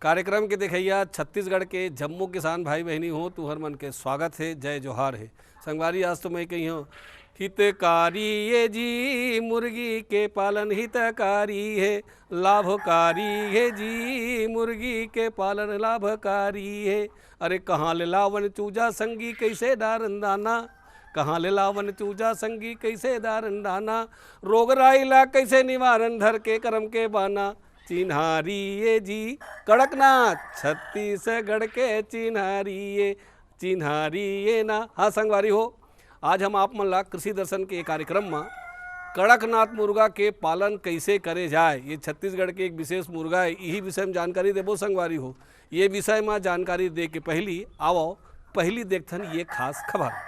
कार्यक्रम के देखैया छत्तीसगढ़ के जम्मू किसान भाई बहनी हो तुहर मन के स्वागत है, जय जोहार है। संगवारी आज तो मैं कही हूँ हितकारी ये जी मुर्गी के पालन हितकारी है, लाभकारी है जी मुर्गी के पालन लाभकारी है। अरे कहाँ ले लावन चूजा संगी कैसे डारन दाना, कहाँ ले लावन चूजा संगी कैसे दारन दाना, रोग राइला कैसे निवारण धर के करम के बाना। चिन्हारी ये जी कड़कनाथ छत्तीसगढ़ के चिन्हारी ये ना। हाँ संगवारी हो, आज हम आप मन ला कृषि दर्शन के कार्यक्रम में कड़कनाथ मुर्गा के पालन कैसे करे जाए, ये छत्तीसगढ़ के एक विशेष मुर्गा है, यही विषय में जानकारी देबो संगवारी हो। ये विषय में जानकारी दे के पहली देखथन ये खास खबर।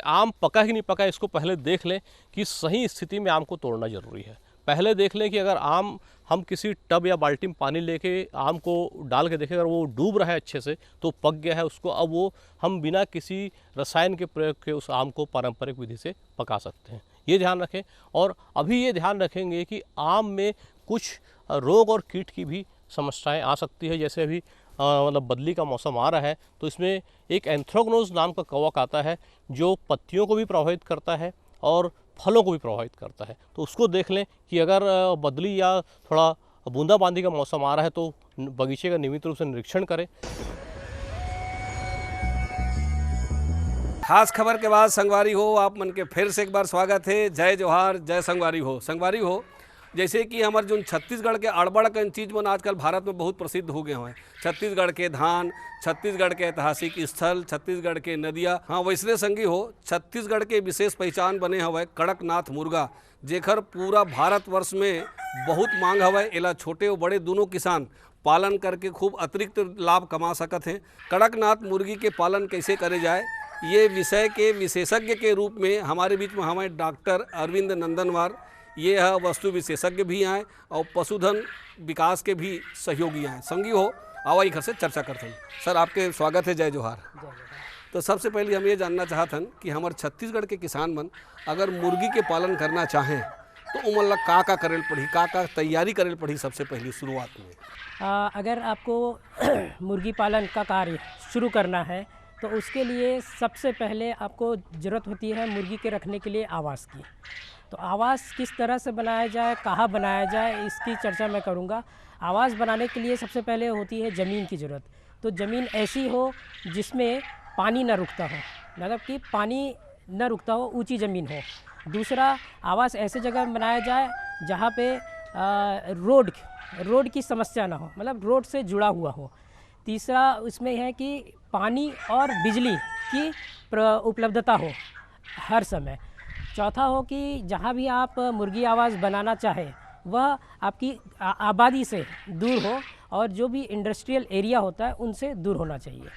आम पका ही नहीं पका, इसको पहले देख लें कि सही स्थिति में आम को तोड़ना ज़रूरी है। पहले देख लें कि अगर आम हम किसी टब या बाल्टी में पानी लेके आम को डाल के देखें, अगर वो डूब रहा है अच्छे से तो पक गया है, उसको अब वो हम बिना किसी रसायन के प्रयोग के उस आम को पारंपरिक विधि से पका सकते हैं, ये ध्यान रखें। और अभी ये ध्यान रखेंगे कि आम में कुछ रोग और कीट की भी समस्याएँ आ सकती है। जैसे अभी मतलब बदली का मौसम आ रहा है तो इसमें एक एंथ्रेक्नोज नाम का कवक आता है जो पत्तियों को भी प्रभावित करता है और फलों को भी प्रभावित करता है। तो उसको देख लें कि अगर बदली या थोड़ा बूंदाबांदी का मौसम आ रहा है तो बगीचे का नियमित रूप से निरीक्षण करें। खास खबर के बाद संगवारी हो आप मन के फिर से एक बार स्वागत है, जय जोहार, जय संगवारी हो। संगवारी हो, जैसे कि हमारे जो छत्तीसगढ़ के अड़बड़ कन चीज़ मन आजकल भारत में बहुत प्रसिद्ध हो गए हैं। छत्तीसगढ़ के धान, छत्तीसगढ़ के ऐतिहासिक स्थल, छत्तीसगढ़ के नदियाँ। हाँ वैसने संगी हो, छत्तीसगढ़ के विशेष पहचान बने हवे कड़कनाथ मुर्गा, जेकर पूरा भारतवर्ष में बहुत मांग हवे। एला छोटे और बड़े दोनों किसान पालन करके खूब अतिरिक्त लाभ कमा सकत हैं। कड़कनाथ मुर्गी के पालन कैसे करे जाए, ये विषय के विशेषज्ञ के रूप में हमारे बीच में हमारे डॉक्टर अरविंद नंदनवार, ये है वस्तु विशेषज्ञ भी हैं और पशुधन विकास के भी सहयोगी हैं। संगी हो आवाई घर से चर्चा करते हैं। सर आपके स्वागत है, जय जोहार। तो सबसे पहले हम ये जानना चाहते हैं कि हमारे छत्तीसगढ़ के किसान मन अगर मुर्गी के पालन करना चाहें तो उमन ला का करेल पड़ी, का तैयारी करेल पड़ी सबसे पहली शुरुआत में। अगर आपको मुर्गी पालन का कार्य शुरू करना है तो उसके लिए सबसे पहले आपको ज़रूरत होती है मुर्गी के रखने के लिए आवास की। तो आवास किस तरह से बनाया जाए, कहाँ बनाया जाए, इसकी चर्चा मैं करूँगा। आवास बनाने के लिए सबसे पहले होती है ज़मीन की ज़रूरत। तो ज़मीन ऐसी हो जिसमें पानी न रुकता हो, मतलब कि पानी न रुकता हो, ऊंची ज़मीन हो। दूसरा, आवास ऐसे जगह बनाया जाए जहाँ पे रोड की समस्या ना हो, मतलब रोड से जुड़ा हुआ हो। तीसरा उसमें है कि पानी और बिजली की उपलब्धता हो हर समय। चौथा हो कि जहाँ भी आप मुर्गी आवास बनाना चाहें वह आपकी आबादी से दूर हो और जो भी इंडस्ट्रियल एरिया होता है उनसे दूर होना चाहिए।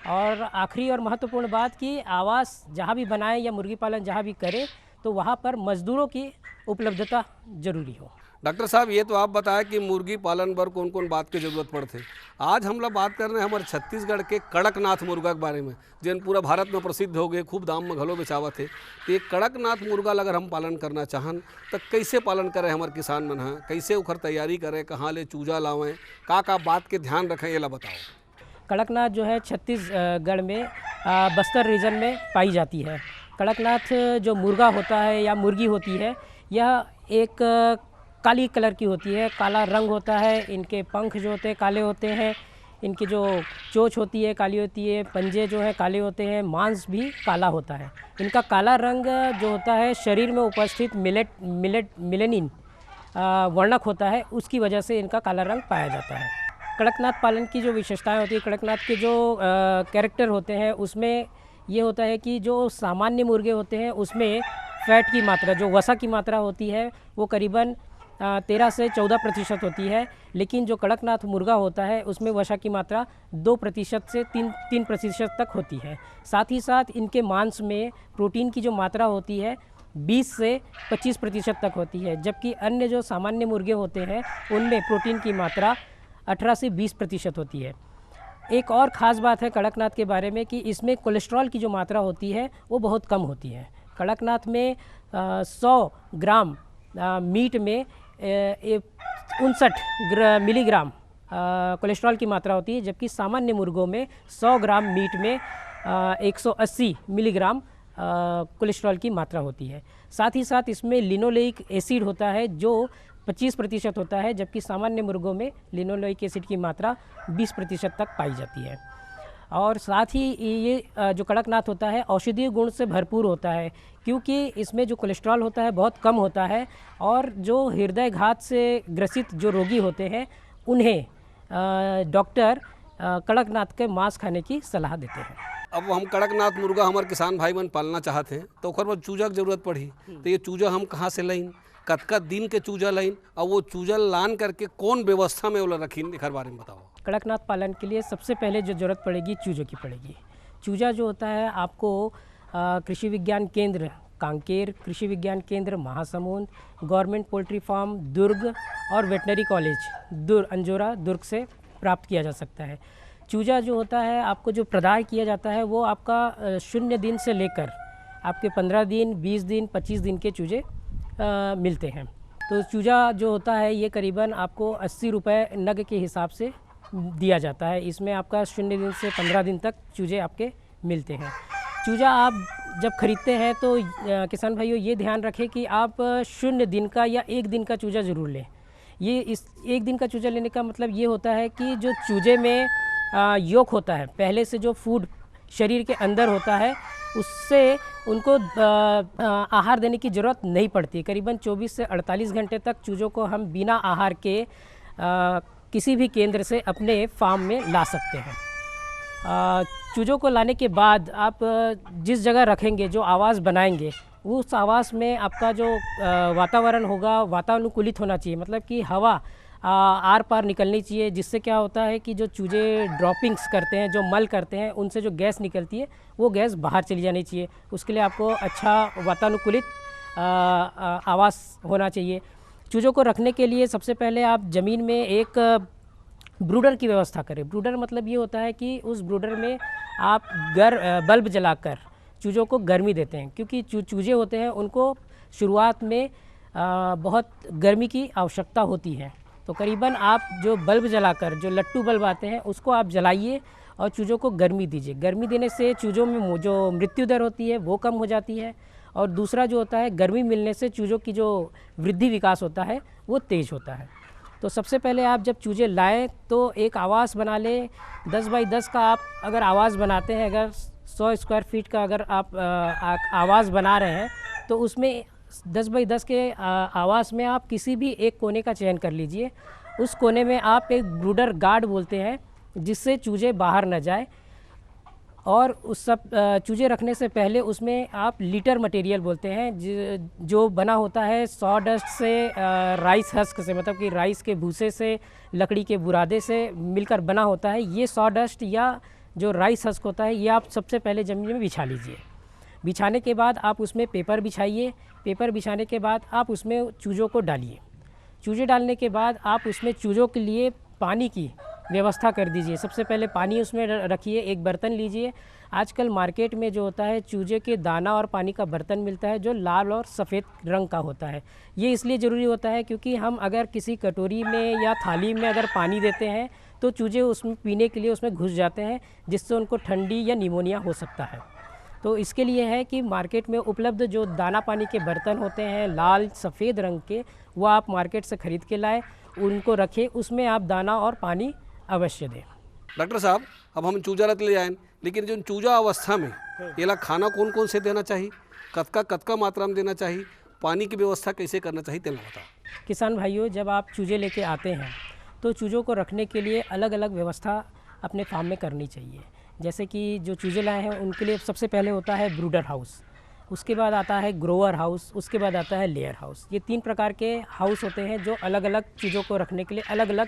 और आखिरी और महत्वपूर्ण बात कि आवास जहाँ भी बनाएं या मुर्गी पालन जहाँ भी करें तो वहाँ पर मज़दूरों की उपलब्धता ज़रूरी हो। डॉक्टर साहब ये तो आप बताएं कि मुर्गी पालन पर कौन कौन बात की जरूरत पड़ते। आज हम लोग बात कर रहे हैं हमारे छत्तीसगढ़ के कड़कनाथ मुर्गा के बारे में, जिन पूरा भारत में प्रसिद्ध हो गए, खूब दाम में घलो बेचावत है। तो ये कड़कनाथ मुर्गा अगर हम पालन करना चाहन तो कैसे पालन करें हमारे किसान मन है, कैसे उखर तैयारी करें, कहाँ ले चूजा लावें, का बात के ध्यान रखें, ये ला बताओ। कड़कनाथ जो है छत्तीसगढ़ में बस्तर रीजन में पाई जाती है। कड़कनाथ जो मुर्गा होता है या मुर्गी होती है, यह एक काली कलर की होती है, काला रंग होता है। इनके पंख जो होते हैं काले होते हैं, इनकी जो चोंच होती है काली होती है, पंजे जो है काले होते हैं, मांस भी काला होता है। इनका काला रंग जो होता है शरीर में उपस्थित मिलेनिन वर्णक होता है, उसकी वजह से इनका काला रंग पाया जाता है। कड़कनाथ पालन की जो विशेषताएं होती है, कड़कनाथ के जो कैरेक्टर होते हैं उसमें ये होता है कि जो सामान्य मुर्गे होते हैं उसमें फैट की मात्रा, जो वसा की मात्रा होती है वो करीबन 13 से 14% होती है। लेकिन जो कड़कनाथ मुर्गा होता है उसमें वसा की मात्रा 2% से 3% तक होती है। साथ ही साथ इनके मांस में प्रोटीन की जो मात्रा होती है 20 से 25% तक होती है, जबकि अन्य जो सामान्य मुर्गे होते हैं उनमें प्रोटीन की मात्रा 18 से 20% होती है। एक और ख़ास बात है कड़कनाथ के बारे में कि इसमें कोलेस्ट्रॉल की जो मात्रा होती है वो बहुत कम होती है। कड़कनाथ में 100 ग्राम मीट में 59 मिलीग्राम कोलेस्ट्रॉल की मात्रा होती है, जबकि सामान्य मुर्गों में 100 ग्राम मीट में 180 मिलीग्राम कोलेस्ट्रॉल की मात्रा होती है। साथ ही साथ इसमें लिनोलेइक एसिड होता है जो 25% होता है, जबकि सामान्य मुर्गों में लिनोलेइक एसिड की मात्रा 20% तक पाई जाती है। और साथ ही ये जो कड़कनाथ होता है औषधीय गुण से भरपूर होता है, क्योंकि इसमें जो कोलेस्ट्रॉल होता है बहुत कम होता है, और जो हृदय घात से ग्रसित जो रोगी होते हैं उन्हें डॉक्टर कड़कनाथ के मांस खाने की सलाह देते हैं। अब हम कड़कनाथ मुर्गा हमारे किसान भाई मन पालना चाहते हैं तो ओकर में चूजा की जरूरत पड़ी, तो ये चूजा हम कहाँ से लाइन, कतका दिन के चूजा लाइन, और वो चूजा लान करके कौन व्यवस्था में वो रखीन, एक बारे में बताओ। कड़कनाथ पालन के लिए सबसे पहले जो ज़रूरत पड़ेगी चूज़ों की पड़ेगी। चूजा जो होता है आपको कृषि विज्ञान केंद्र कांकेर, कृषि विज्ञान केंद्र महासमुंद, गवर्नमेंट पोल्ट्री फार्म दुर्ग और वेटनरी कॉलेज अंजोरा दुर्ग से प्राप्त किया जा सकता है। चूजा जो होता है आपको जो प्रदाय किया जाता है वो आपका 0 दिन से लेकर आपके 15 दिन, 20 दिन, 25 दिन के चूजे मिलते हैं। तो चूजा जो होता है ये करीबन आपको 80 रुपये नग के हिसाब से दिया जाता है। इसमें आपका 0 दिन से 15 दिन तक चूजे आपके मिलते हैं। चूजा आप जब खरीदते हैं तो किसान भाइयों ये ध्यान रखें कि आप 0 दिन का या 1 दिन का चूजा ज़रूर लें। ये इस 1 दिन का चूजा लेने का मतलब ये होता है कि जो चूजे में योक होता है, पहले से जो फूड शरीर के अंदर होता है उससे उनको आहार देने की ज़रूरत नहीं पड़ती। करीबन 24 से 48 घंटे तक चूज़ों को हम बिना आहार के किसी भी केंद्र से अपने फार्म में ला सकते हैं। चूज़ों को लाने के बाद आप जिस जगह रखेंगे, जो आवास बनाएंगे, उस आवास में आपका जो वातावरण होगा वातानुकूलित होना चाहिए, मतलब कि हवा आर पार निकलनी चाहिए, जिससे क्या होता है कि जो चूजे ड्रॉपिंग्स करते हैं, जो मल करते हैं, उनसे जो गैस निकलती है वो गैस बाहर चली जानी चाहिए। उसके लिए आपको अच्छा वातानुकूलित आवास होना चाहिए। चूज़ों को रखने के लिए सबसे पहले आप ज़मीन में एक ब्रूडर की व्यवस्था करें। ब्रूडर मतलब ये होता है कि उस ब्रूडर में आप बल्ब जलाकर चूज़ों को गर्मी देते हैं, क्योंकि चूजे होते हैं उनको शुरुआत में बहुत गर्मी की आवश्यकता होती है। तो करीबन आप जो बल्ब जलाकर, जो लट्टू बल्ब आते हैं, उसको आप जलाइए और चूज़ों को गर्मी दीजिए। गर्मी देने से चूज़ों में जो मृत्यु दर होती है वो कम हो जाती है, और दूसरा जो होता है गर्मी मिलने से चूज़ों की जो वृद्धि विकास होता है वो तेज़ होता है। तो सबसे पहले आप जब चूजे लाएं तो एक आवास बना लें। 10 बाई 10 का आप अगर आवास बनाते हैं, अगर 100 स्क्वायर फीट का अगर आप आवास बना रहे हैं, तो उसमें 10 बाई 10 के आवास में आप किसी भी एक कोने का चयन कर लीजिए। उस कोने में आप एक ब्रूडर गार्ड बोलते हैं, जिससे चूजे बाहर न जाए। और उस सब चूजे रखने से पहले उसमें आप लीटर मटेरियल बोलते हैं, जो बना होता है सॉडस्ट से, राइस हस्क से, मतलब कि राइस के भूसे से, लकड़ी के बुरादे से मिलकर बना होता है। ये सॉडस्ट या जो राइस हस्क होता है ये आप सबसे पहले ज़मीन में बिछा लीजिए। बिछाने के बाद आप उसमें पेपर बिछाइए। पेपर बिछाने के बाद आप उसमें चूज़ों को डालिए। चूजे डालने के बाद आप उसमें चूज़ों के लिए पानी की व्यवस्था कर दीजिए। सबसे पहले पानी उसमें रखिए, एक बर्तन लीजिए। आजकल मार्केट में जो होता है चूजे के दाना और पानी का बर्तन मिलता है, जो लाल और सफ़ेद रंग का होता है। ये इसलिए ज़रूरी होता है क्योंकि हम अगर किसी कटोरी में या थाली में अगर पानी देते हैं तो चूजे उसमें पीने के लिए उसमें घुस जाते हैं, जिससे उनको ठंडी या निमोनिया हो सकता है। तो इसके लिए है कि मार्केट में उपलब्ध जो दाना पानी के बर्तन होते हैं लाल सफ़ेद रंग के, वो आप मार्केट से ख़रीद के लाएँ, उनको रखें, उसमें आप दाना और पानी अवश्य दें। डॉक्टर साहब, अब हम चूजा रख ले जाएं, लेकिन जो चूजा अवस्था में ये खाना कौन कौन से देना चाहिए, कतका मात्रा में देना चाहिए, पानी की व्यवस्था कैसे करना चाहिए, तेल बताओ। किसान भाइयों, जब आप चूजे लेके आते हैं तो चूज़ों को रखने के लिए अलग अलग व्यवस्था अपने फार्म में करनी चाहिए। जैसे कि जो चूजे लाए हैं उनके लिए सबसे पहले होता है ब्रूडर हाउस, उसके बाद आता है ग्रोवर हाउस, उसके बाद आता है लेयर हाउस। ये 3 प्रकार के हाउस होते हैं जो अलग अलग चीज़ों को रखने के लिए अलग अलग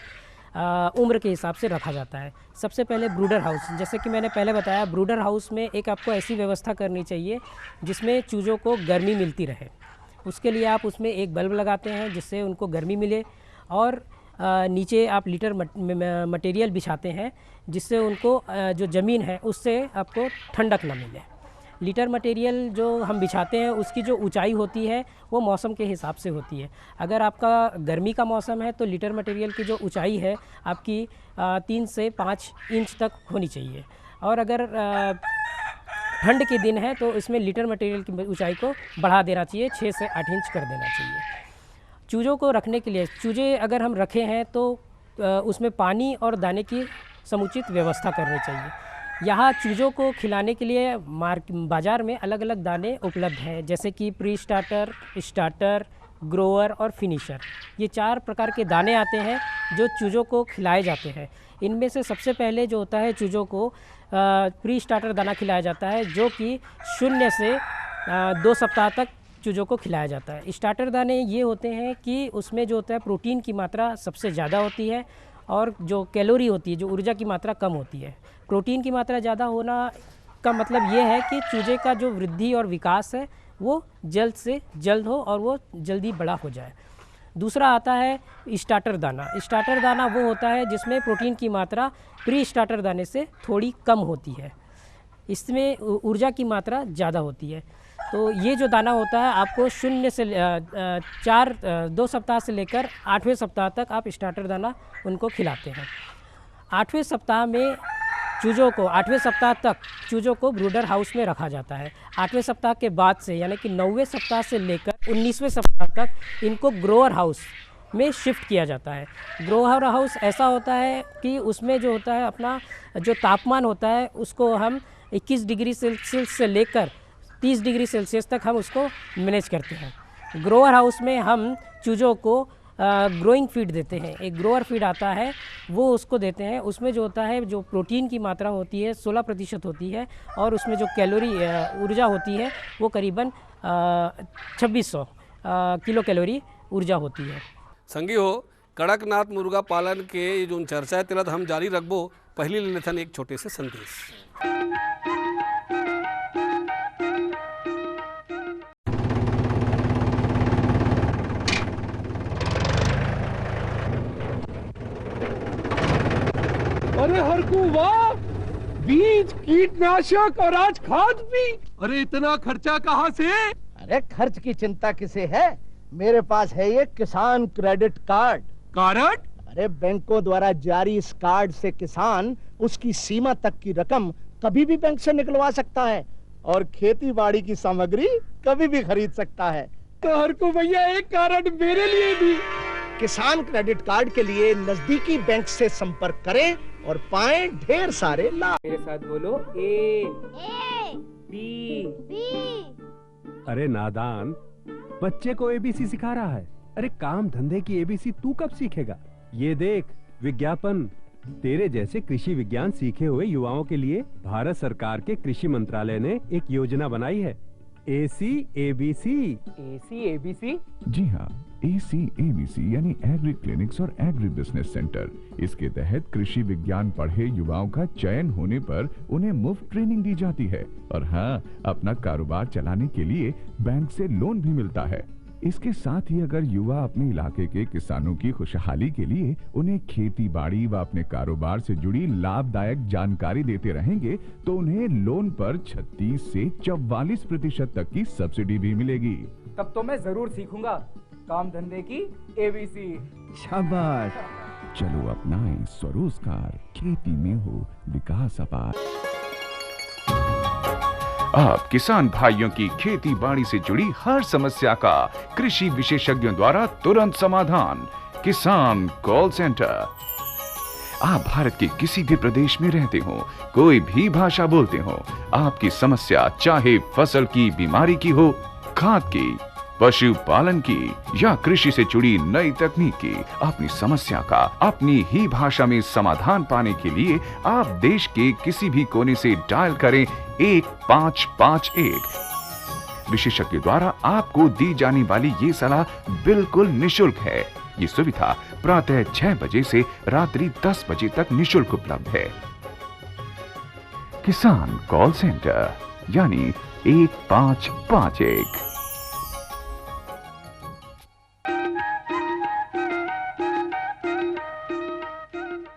उम्र के हिसाब से रखा जाता है। सबसे पहले ब्रूडर हाउस, जैसे कि मैंने पहले बताया, ब्रूडर हाउस में एक आपको ऐसी व्यवस्था करनी चाहिए जिसमें चूज़ों को गर्मी मिलती रहे। उसके लिए आप उसमें एक बल्ब लगाते हैं जिससे उनको गर्मी मिले, और नीचे आप लीटर मटेरियल बिछाते हैं, जिससे उनको जो ज़मीन है उससे आपको ठंडक ना मिले। लीटर मटेरियल जो हम बिछाते हैं उसकी जो ऊंचाई होती है वो मौसम के हिसाब से होती है। अगर आपका गर्मी का मौसम है तो लीटर मटेरियल की जो ऊंचाई है आपकी 3 से 5 इंच तक होनी चाहिए, और अगर ठंड के दिन है तो इसमें लीटर मटेरियल की ऊंचाई को बढ़ा देना चाहिए, 6 से 8 इंच कर देना चाहिए। चूज़ों को रखने के लिए, चूज़े अगर हम रखे हैं तो उसमें पानी और दाने की समुचित व्यवस्था करनी चाहिए। यहाँ चूज़ों को खिलाने के लिए बाज़ार में अलग अलग दाने उपलब्ध हैं, जैसे कि प्री स्टार्टर, स्टार्टर, ग्रोअर और फिनिशर। ये 4 प्रकार के दाने आते हैं जो चूज़ों को खिलाए जाते हैं। इनमें से सबसे पहले जो होता है चूज़ों को प्री स्टार्टर दाना खिलाया जाता है, जो कि 0 से 2 सप्ताह तक चूज़ों को खिलाया जाता है। स्टार्टर दाने ये होते हैं कि उसमें जो होता है प्रोटीन की मात्रा सबसे ज़्यादा होती है और जो कैलोरी होती है, जो ऊर्जा की मात्रा कम होती है। प्रोटीन की मात्रा ज़्यादा होना का मतलब ये है कि चूजे का जो वृद्धि और विकास है वो जल्द से जल्द हो और वो जल्दी बड़ा हो जाए। दूसरा आता है स्टार्टर दाना। स्टार्टर दाना वो होता है जिसमें प्रोटीन की मात्रा प्री स्टार्टर दाने से थोड़ी कम होती है, इसमें ऊर्जा की मात्रा ज़्यादा होती है। तो ये जो दाना होता है आपको 0 से 2 सप्ताह से लेकर 8वें सप्ताह तक आप स्टार्टर दाना उनको खिलाते हैं। 8वें सप्ताह में चूज़ों को 8वें सप्ताह तक चूज़ों को ब्रूडर हाउस में रखा जाता है। 8वें सप्ताह के बाद से यानी कि 9वें सप्ताह से लेकर 19वें सप्ताह तक इनको ग्रोअर हाउस में शिफ्ट किया जाता है। ग्रोअर हाउस ऐसा होता है कि उसमें जो होता है अपना जो तापमान होता है उसको हम 21 डिग्री सेल्सियस से लेकर 30 डिग्री सेल्सियस तक हम उसको मैनेज करते हैं। ग्रोअर हाउस में हम चूज़ों को ग्रोइंग फीड देते हैं। एक ग्रोअर फीड आता है वो उसको देते हैं। उसमें जो होता है जो प्रोटीन की मात्रा होती है 16% होती है और उसमें जो कैलोरी ऊर्जा होती है वो करीबन 2600 किलो कैलोरी ऊर्जा होती है। संगी हो कड़कनाथ मुर्गा पालन के जो चर्चा तिलत हम जारी रखबो, पहली ले लेथन एक छोटे से संदेश। अरे हरकू वाह, बीज, कीटनाशक और आज खाद भी। अरे इतना खर्चा कहाँ से? अरे खर्च की चिंता किसे है, मेरे पास है ये किसान क्रेडिट कार्ड। कार्ड? अरे बैंकों द्वारा जारी इस कार्ड से किसान उसकी सीमा तक की रकम कभी भी बैंक से निकलवा सकता है और खेती बाड़ी की सामग्री कभी भी खरीद सकता है। तो हरकू भैया एक कार्ड मेरे लिए भी। किसान क्रेडिट कार्ड के लिए नजदीकी बैंक से संपर्क करें और पाएं ढेर सारे लाभ। मेरे साथ बोलो ए बी। अरे नादान, बच्चे को एबीसी सिखा रहा है। अरे काम धंधे की एबीसी तू कब सीखेगा? ये देख विज्ञापन, तेरे जैसे कृषि विज्ञान सीखे हुए युवाओं के लिए भारत सरकार के कृषि मंत्रालय ने एक योजना बनाई है, ACABC। ACABC? जी हाँ, ACABC यानी एग्री क्लिनिक्स और एग्री बिजनेस सेंटर। इसके तहत कृषि विज्ञान पढ़े युवाओं का चयन होने पर उन्हें मुफ्त ट्रेनिंग दी जाती है और हाँ, अपना कारोबार चलाने के लिए बैंक से लोन भी मिलता है। इसके साथ ही अगर युवा अपने इलाके के किसानों की खुशहाली के लिए उन्हें खेती बाड़ी व अपने कारोबार से जुड़ी लाभदायक जानकारी देते रहेंगे तो उन्हें लोन पर 36 से 44% तक की सब्सिडी भी मिलेगी। तब तो मैं जरूर सीखूंगा काम धंधे की ABC। शाबाश, चलो अपनाएं स्वरोजगार, खेती में हो विकास अपार। आप किसान भाइयों की खेती बाड़ी से जुड़ी हर समस्या का कृषि विशेषज्ञों द्वारा तुरंत समाधान। किसान कॉल सेंटर। आप भारत के किसी भी प्रदेश में रहते हो, कोई भी भाषा बोलते हो, आपकी समस्या चाहे फसल की बीमारी की हो, खाद की, पशुपालन की या कृषि से जुड़ी नई तकनीक की, अपनी समस्या का अपनी ही भाषा में समाधान पाने के लिए आप देश के किसी भी कोने से डायल करें 1551। विशेषज्ञ द्वारा आपको दी जाने वाली ये सलाह बिल्कुल निशुल्क है। ये सुविधा प्रातः 6 बजे से रात्रि 10 बजे तक निशुल्क उपलब्ध है। किसान कॉल सेंटर यानी 1551।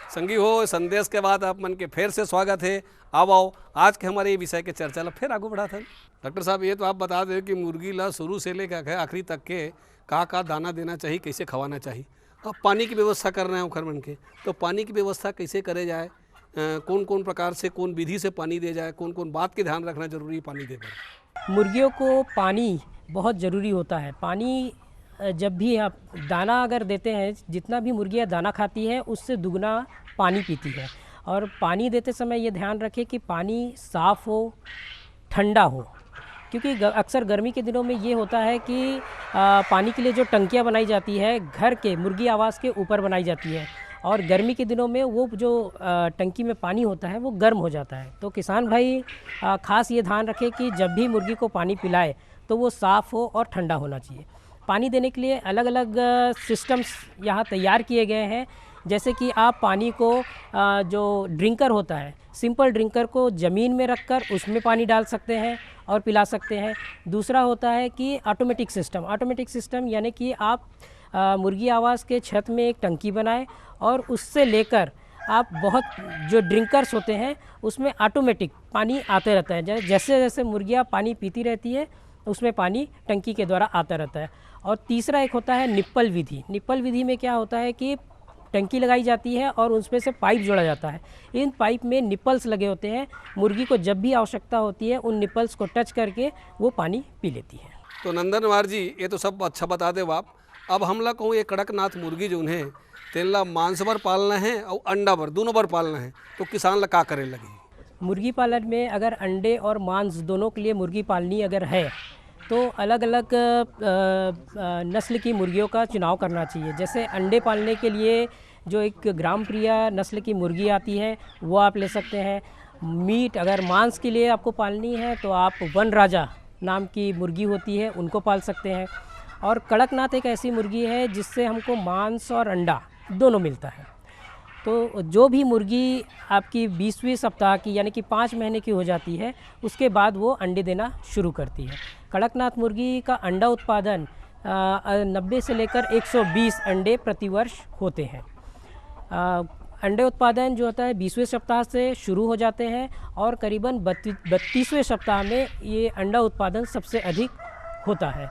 संगी हो संदेश के बाद आप मन के फिर से स्वागत है। आओ आज के हमारे ये विषय के चर्चा ला फिर आगू बढ़ा था। डॉक्टर साहब ये तो आप बता दें कि मुर्गी ला शुरू से लेकर आखिरी तक के का दाना देना चाहिए, कैसे खवाना चाहिए। अब पानी की व्यवस्था कर रहे हैं उखर मन के, तो पानी की व्यवस्था कैसे करे जाए, कौन कौन प्रकार से कौन विधि से पानी दे जाए, कौन कौन बात के ध्यान रखना जरूरी है पानी दे पर। मुर्गियों को पानी बहुत ज़रूरी होता है। पानी जब भी आप दाना अगर देते हैं, जितना भी मुर्गियाँ दाना खाती है उससे दुगना पानी पीती है। और पानी देते समय ये ध्यान रखें कि पानी साफ़ हो, ठंडा हो, क्योंकि अक्सर गर्मी के दिनों में ये होता है कि पानी के लिए जो टंकियाँ बनाई जाती है घर के मुर्गी आवास के ऊपर बनाई जाती है, और गर्मी के दिनों में वो जो टंकी में पानी होता है वो गर्म हो जाता है। तो किसान भाई ख़ास ये ध्यान रखें कि जब भी मुर्गी को पानी पिलाए तो वो साफ़ हो और ठंडा होना चाहिए। पानी देने के लिए अलग अलग सिस्टम्स यहाँ तैयार किए गए हैं। जैसे कि आप पानी को जो ड्रिंकर होता है, सिंपल ड्रिंकर को ज़मीन में रखकर उसमें पानी डाल सकते हैं और पिला सकते हैं। दूसरा होता है कि ऑटोमेटिक सिस्टम यानी कि आप मुर्गी आवास के छत में एक टंकी बनाएं और उससे लेकर आप बहुत जो ड्रिंकर्स होते हैं उसमें ऑटोमेटिक पानी आते रहता है। जैसे जैसे मुर्गियाँ पानी पीती रहती है उसमें पानी टंकी के द्वारा आता रहता है। और तीसरा एक होता है निप्पल विधि। निप्पल विधि में क्या होता है कि टंकी लगाई जाती है और उसमें से पाइप जोड़ा जाता है। इन पाइप में निप्पल्स लगे होते हैं। मुर्गी को जब भी आवश्यकता होती है उन निप्पल्स को टच करके वो पानी पी लेती है। तो नंदनवार जी ये तो सब अच्छा बता दे आप। अब हमला कहूँ ये कड़कनाथ मुर्गी जो है तेला मांस बर पालना है और अंडा बर दोनों बर पालना है, तो किसान ला का करे लगी। मुर्गी पालन में अगर अंडे और मांस दोनों के लिए मुर्गी पालनी अगर है तो अलग अलग नस्ल की मुर्गियों का चुनाव करना चाहिए। जैसे अंडे पालने के लिए जो एक ग्राम प्रिया नस्ल की मुर्गी आती है वो आप ले सकते हैं। मीट अगर मांस के लिए आपको पालनी है तो आप वन राजा नाम की मुर्गी होती है उनको पाल सकते हैं। और कड़कनाथ एक ऐसी मुर्गी है जिससे हमको मांस और अंडा दोनों मिलता है। तो जो भी मुर्गी आपकी 20वें सप्ताह की यानी कि 5 महीने की हो जाती है उसके बाद वो अंडे देना शुरू करती है। कड़कनाथ मुर्गी का अंडा उत्पादन 90 से लेकर 120 अंडे प्रतिवर्ष होते हैं। अंडे उत्पादन जो होता है 20वें सप्ताह से शुरू हो जाते हैं और करीबन 32वें सप्ताह में ये अंडा उत्पादन सबसे अधिक होता है।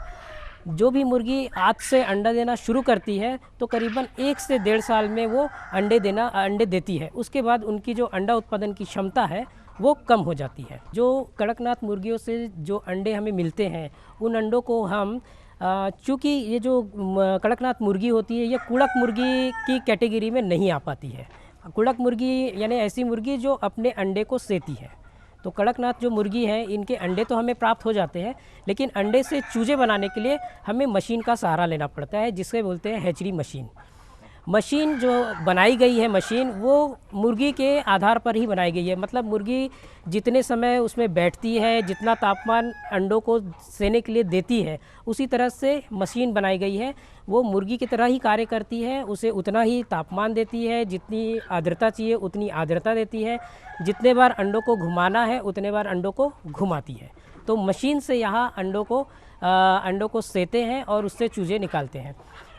जो भी मुर्गी आज से अंडा देना शुरू करती है तो करीबन 1 से 1.5 साल में वो अंडे देती है। उसके बाद उनकी जो अंडा उत्पादन की क्षमता है वो कम हो जाती है। जो कड़कनाथ मुर्गियों से जो अंडे हमें मिलते हैं उन अंडों को हम चूँकि ये जो कड़कनाथ मुर्गी होती है ये कुड़क मुर्गी की कैटेगरी में नहीं आ पाती है। कुड़क मुर्गी यानी ऐसी मुर्गी जो अपने अंडे को सेती है। तो कड़कनाथ जो मुर्गी है इनके अंडे तो हमें प्राप्त हो जाते हैं, लेकिन अंडे से चूजे बनाने के लिए हमें मशीन का सहारा लेना पड़ता है जिसे बोलते हैं हैचरी मशीन। मशीन जो बनाई गई है मशीन वो मुर्गी के आधार पर ही बनाई गई है। मतलब मुर्गी जितने समय उसमें बैठती है, जितना तापमान अंडों को सेने के लिए देती है, उसी तरह से मशीन बनाई गई है। वो मुर्गी की तरह ही कार्य करती है, उसे उतना ही तापमान देती है, जितनी आर्द्रता चाहिए उतनी आर्द्रता देती है, जितने बार अंडों को घुमाना है उतने बार अंडों को घुमाती है। तो मशीन से यहाँ अंडों को सेते हैं और उससे चूजे निकालते हैं।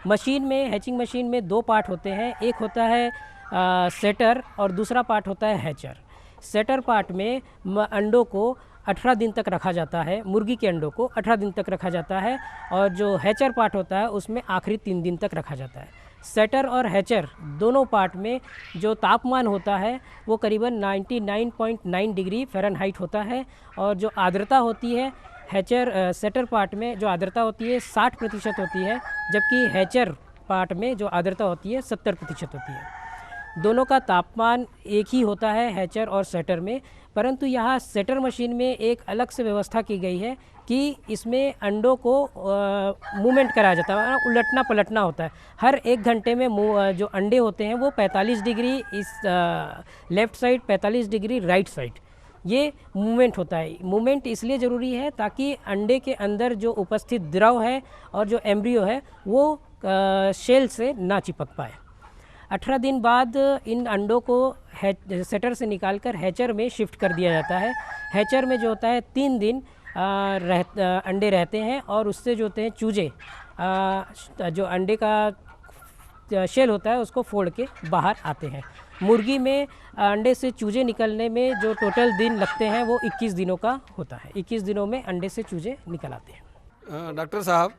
मशीन में हैचिंग मशीन में 2 पार्ट होते हैं। एक होता है सेटर और दूसरा पार्ट होता है हैचर। सेटर पार्ट में अंडों को 18 दिन तक रखा जाता है, मुर्गी के अंडों को 18 दिन तक रखा जाता है, और जो हैचर पार्ट होता है उसमें आखिरी 3 दिन तक रखा जाता है। सेटर और हैचर दोनों पार्ट में जो तापमान होता है वो करीबन 99.9 डिग्री फ़ारेनहाइट होता है, और जो आर्द्रता होती है सेटर पार्ट में जो आर्द्रता होती है 60% होती है, जबकि हैचर पार्ट में जो आर्द्रता होती है 70% होती है। दोनों का तापमान एक ही होता है हैचर और सेटर में, परंतु यहाँ सेटर मशीन में एक अलग से व्यवस्था की गई है कि इसमें अंडों को मूवमेंट कराया जाता है, उलटना पलटना होता है। हर 1 घंटे में जो अंडे होते हैं वो 45 डिग्री इस left side, 45 degree right side, ये मूवमेंट होता है। मूवमेंट इसलिए ज़रूरी है ताकि अंडे के अंदर जो उपस्थित द्रव है और जो एम्ब्रियो है वो शेल से ना चिपक पाए। 18 दिन बाद इन अंडों को सेटर से निकालकर हैचर में शिफ्ट कर दिया जाता है। हैचर में जो होता है 3 दिन अंडे रहते हैं, और उससे जो होते हैं चूजे जो अंडे का शेल होता है उसको फोड़ के बाहर आते हैं। मुर्गी में अंडे से चूजे निकलने में जो टोटल दिन लगते हैं वो 21 दिनों का होता है। 21 दिनों में अंडे से चूजे निकल आते हैं। डॉक्टर साहब,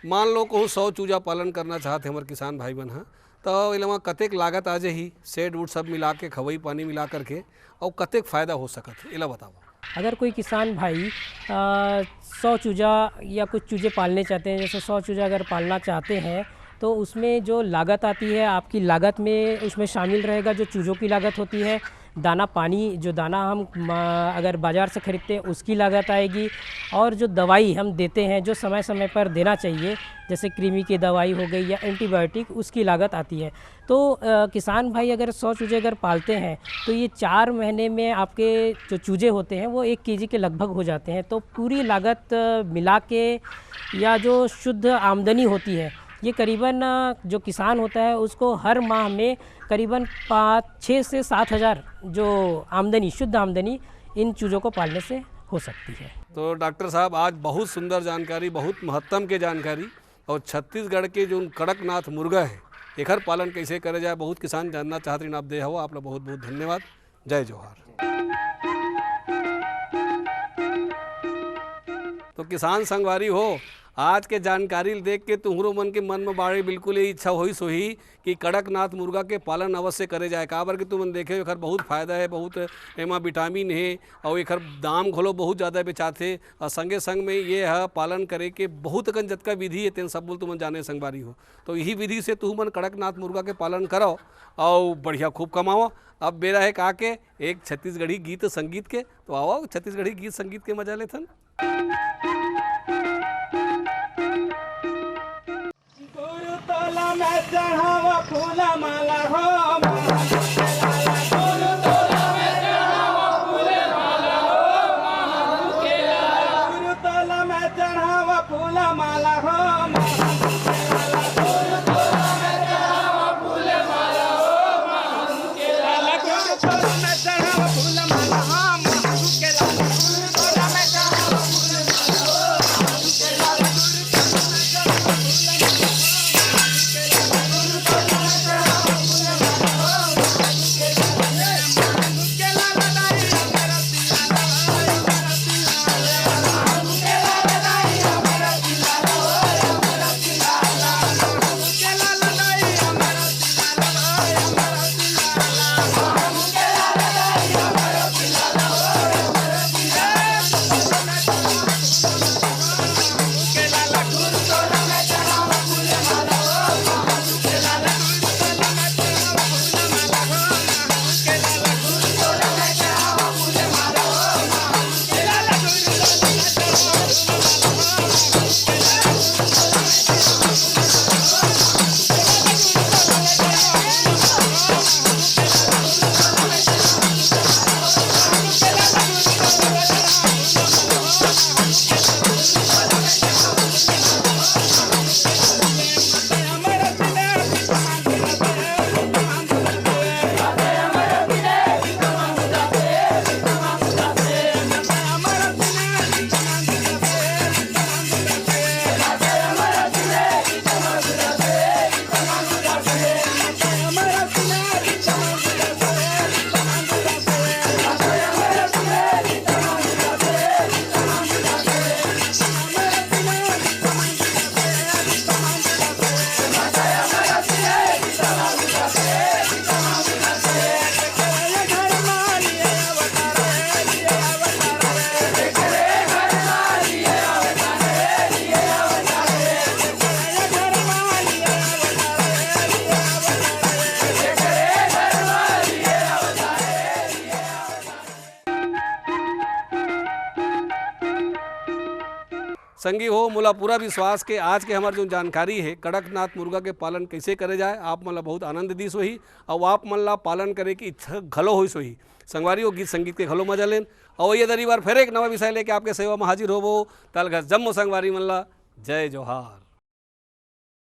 मान लो कहूँ 100 चूजा पालन करना चाहते हमारे किसान भाई बन हाँ, तो इलावा कतेक लागत आ जाही, शेड वुड सब मिला के, खवई पानी मिला करके, और कतेक फ़ायदा हो सकत है, इला बताओ। अगर कोई किसान भाई 100 चूजा या कुछ चूजे पालने चाहते हैं, जैसे 100 चूजा अगर पालना चाहते हैं तो उसमें जो लागत आती है आपकी लागत में उसमें शामिल रहेगा जो चूज़ों की लागत होती है, दाना पानी, जो दाना हम अगर बाज़ार से ख़रीदते हैं उसकी लागत आएगी, और जो दवाई हम देते हैं जो समय समय पर देना चाहिए, जैसे कृमि की दवाई हो गई या एंटीबायोटिक, उसकी लागत आती है। तो किसान भाई अगर 100 चूजे अगर पालते हैं तो ये 4 महीने में आपके जो चूजे होते हैं वो 1 केजी के लगभग हो जाते हैं। तो पूरी लागत मिला के या जो शुद्ध आमदनी होती है ये करीबन जो किसान होता है उसको हर माह में करीबन 6 से 7 हज़ार जो आमदनी, शुद्ध आमदनी इन चूज़ों को पालने से हो सकती है। तो डॉक्टर साहब आज बहुत सुंदर जानकारी, बहुत महत्तम के जानकारी, और छत्तीसगढ़ के जो कड़कनाथ मुर्गा है एकर पालन कैसे करे जाए बहुत किसान जानना चाहते हैं, आप दे हो, आप लोग बहुत बहुत धन्यवाद। जय जोहार। तो किसान संगवारी हो, आज के जानकारी देख के तुम्हारो मन के मन में बाड़े बिल्कुल ये इच्छा होई सोही कि कड़कनाथ मुर्गा के पालन अवश्य करे जाए। काबर कि तुमन देखे एकर बहुत फायदा है, बहुत एमा विटामिन है, और एकर दाम घलो बहुत ज़्यादा बेचाथे, और संगे संग में ये है पालन करे के बहुत अकन जतका विधि है तेन सब बोल तुमन जाने संगवारी हो। तो यही विधि से तुमन कड़कनाथ मुर्गा के पालन करो और बढ़िया खूब कमाओ। अब बेरा है का के एक छत्तीसगढ़ी गीत संगीत के, तो आओ छत्तीसगढ़ी गीत संगीत के मजा लेथन। मैं चढ़ावा फूला माला हो, मैं चढ़ावा फूला माला हो, संगी हो, मोला पूरा विश्वास के आज के हमार जो जानकारी है कड़कनाथ मुर्गा के पालन कैसे करे जाए आप मन ला बहुत आनंद दिस होही, और आप मन ला पालन करे की इच्छा घलो होइस होही। संगवारी हो, गीत संगीत के घलो मजा लेन, और ये दरी बार फिर एक नवा विषय लेके आपके सेवा में हाजिर होबो। तल जम्मो संगवारी मन ला जय जोहार।